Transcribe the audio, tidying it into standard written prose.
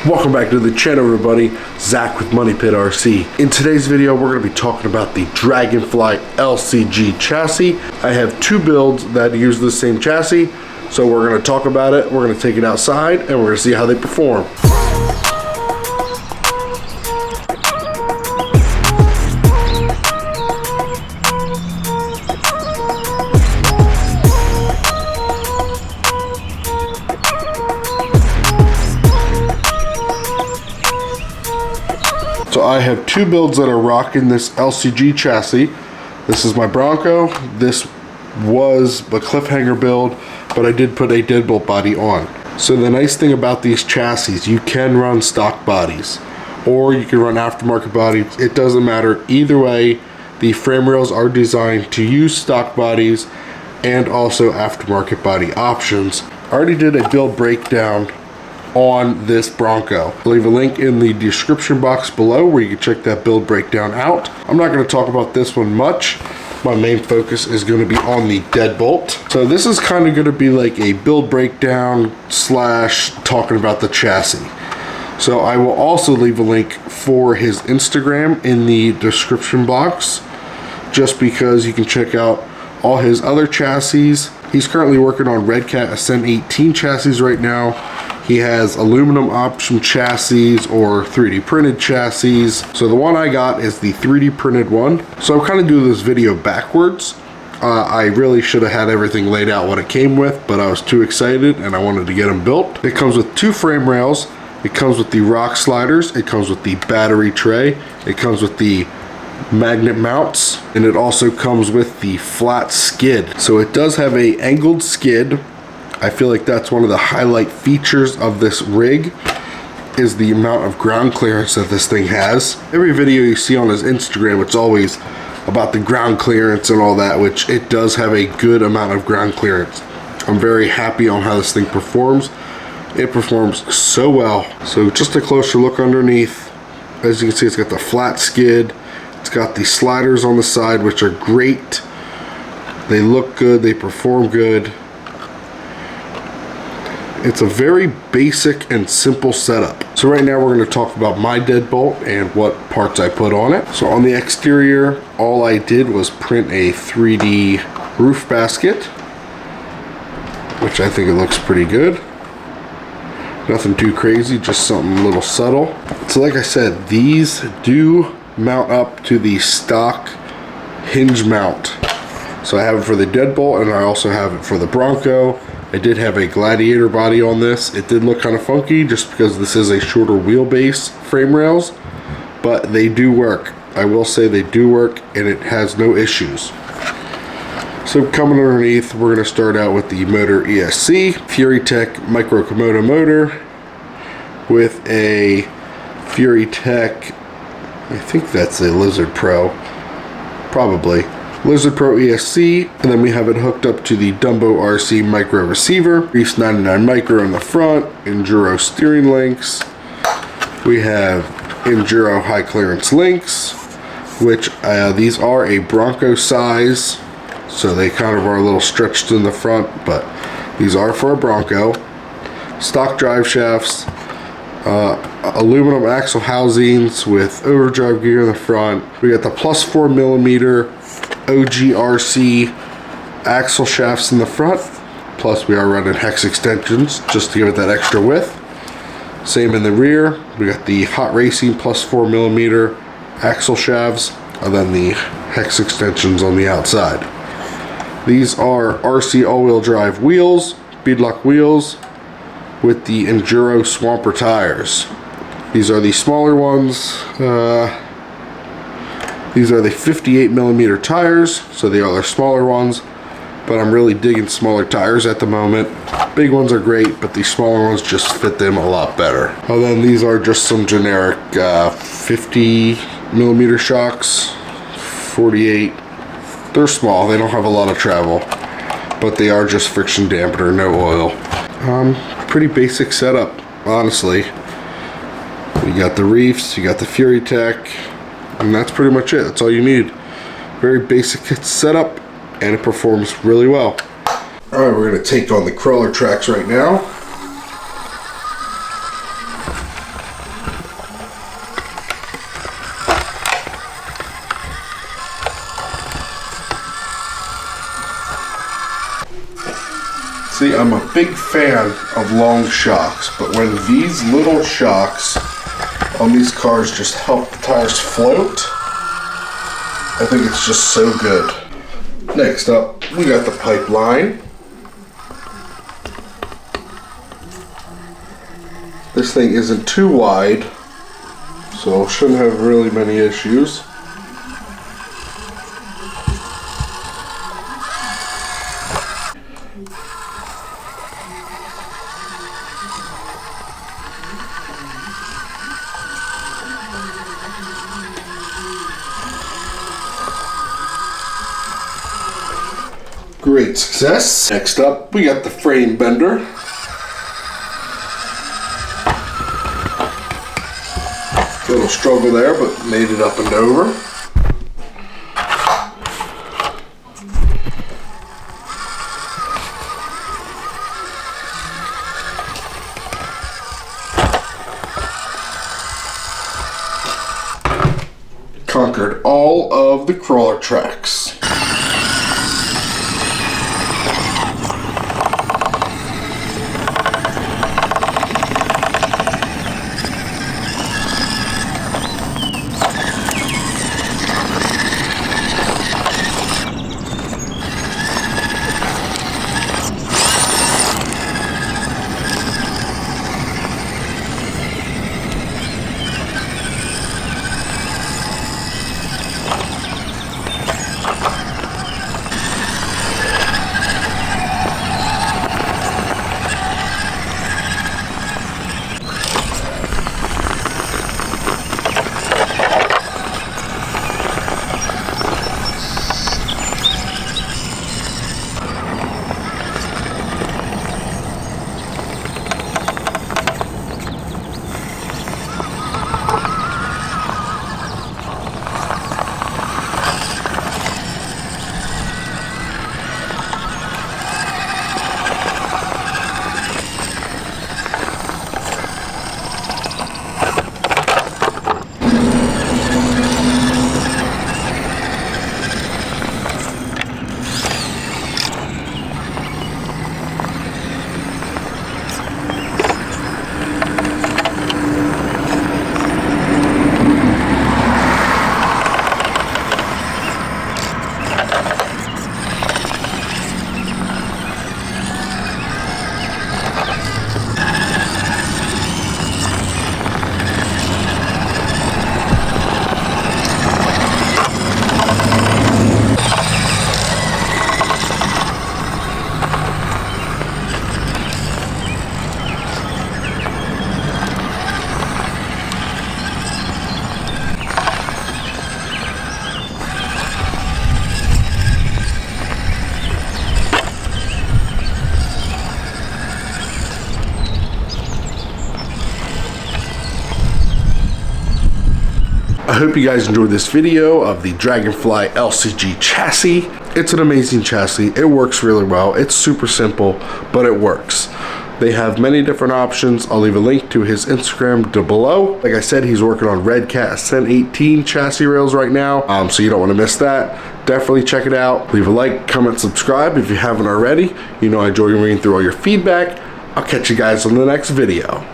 Welcome back to the channel, everybody. Zach with Money Pit RC. In today's video, we're going to be talking about the Dragonfly LCG chassis. I have two builds that use the same chassis, so we're going to talk about it. We're going to take it outside and we're going to see how they perform. So I have two builds that are rocking this LCG chassis. This is my Bronco. This was a cliffhanger build, but I did put a deadbolt body on. So the nice thing about these chassis, you can run stock bodies or you can run aftermarket bodies. It doesn't matter. Either way, the frame rails are designed to use stock bodies and also aftermarket body options. I already did a build breakdown on this Bronco. I'll leave a link in the description box below where you can check that build breakdown out. I'm not going to talk about this one much. My main focus is going to be on the deadbolt. So this is kind of going to be like a build breakdown slash talking about the chassis. So I will also leave a link for his Instagram in the description box, just because you can check out all his other chassis. He's currently working on Red Cat Ascent 18 chassis right now. He has aluminum option chassis or 3D printed chassis. So the one I got is the 3D printed one. So I'm kind of doing this video backwards. I really should have had everything laid out what it came with, but I was too excited and I wanted to get them built. It comes with two frame rails. It comes with the rock sliders. It comes with the battery tray. It comes with the magnet mounts, and it also comes with the flat skid. So it does have a angled skid. I feel like that's one of the highlight features of this rig, is the amount of ground clearance that this thing has. Every video you see on his Instagram, it's always about the ground clearance and all that, which it does have a good amount of ground clearance. I'm very happy on how this thing performs. It performs so well. So just a closer look underneath. As you can see, it's got the flat skid. It's got the sliders on the side, which are great. They look good, they perform good. It's a very basic and simple setup. So right now we're going to talk about my deadbolt and what parts I put on it. So on the exterior, all I did was print a 3D roof basket, which I think it looks pretty good. Nothing too crazy, just something a little subtle. So like I said, these do mount up to the stock hinge mount. So I have it for the deadbolt and I also have it for the Bronco. I did have a Gladiator body on this. It did look kind of funky just because this is a shorter wheelbase frame rails, but they do work. I will say they do work and it has no issues. So coming underneath, we're going to start out with the motor ESC, FuriTech Micro Komodo motor with a FuriTech, I think that's a Lizard Pro, probably. Lizard Pro ESC, and then we have it hooked up to the Dumbo RC micro receiver, Reefs 99 micro in the front, Enduro steering links. We have Enduro high clearance links, which these are a Bronco size, so they kind of are a little stretched in the front, but these are for a Bronco. Stock drive shafts, aluminum axle housings with overdrive gear in the front. We got the plus 4mm OGRC axle shafts in the front, plus we are running hex extensions just to give it that extra width. Same in the rear, we got the Hot Racing plus 4mm axle shafts, and then the hex extensions on the outside. These are RC all-wheel drive wheels, beadlock wheels with the Enduro Swamper tires. These are the smaller ones. These are the 58mm tires, so they are the smaller ones, but I'm really digging smaller tires at the moment. Big ones are great, but the smaller ones just fit them a lot better. And then these are just some generic 50mm shocks, 48. They're small, they don't have a lot of travel, but they are just friction dampener, no oil. Pretty basic setup, honestly. You got the reefs, you got the FuriTech, and that's pretty much it. That's all you need. Very basic setup, and it performs really well. Alright, we're going to take on the crawler tracks right now. See, I'm a big fan of long shocks, but when these little shocks on these cars just help the tires float, I think it's just so good. Next up, we got the pipeline. This thing isn't too wide, so shouldn't have really many issues. Great success. Next up, we got the frame bender. A little struggle there, but made it up and over. Conquered all of the crawler tracks. I hope you guys enjoyed this video of the Dragonfly LCG chassis. It's an amazing chassis. It works really well. It's super simple, but it works. They have many different options. I'll leave a link to his Instagram below. Like I said, he's working on Red Cat Ascent 18 chassis rails right now, so you don't want to miss that. Definitely check it out. Leave a like, comment, subscribe if you haven't already. You know I enjoy reading through all your feedback. I'll catch you guys on the next video.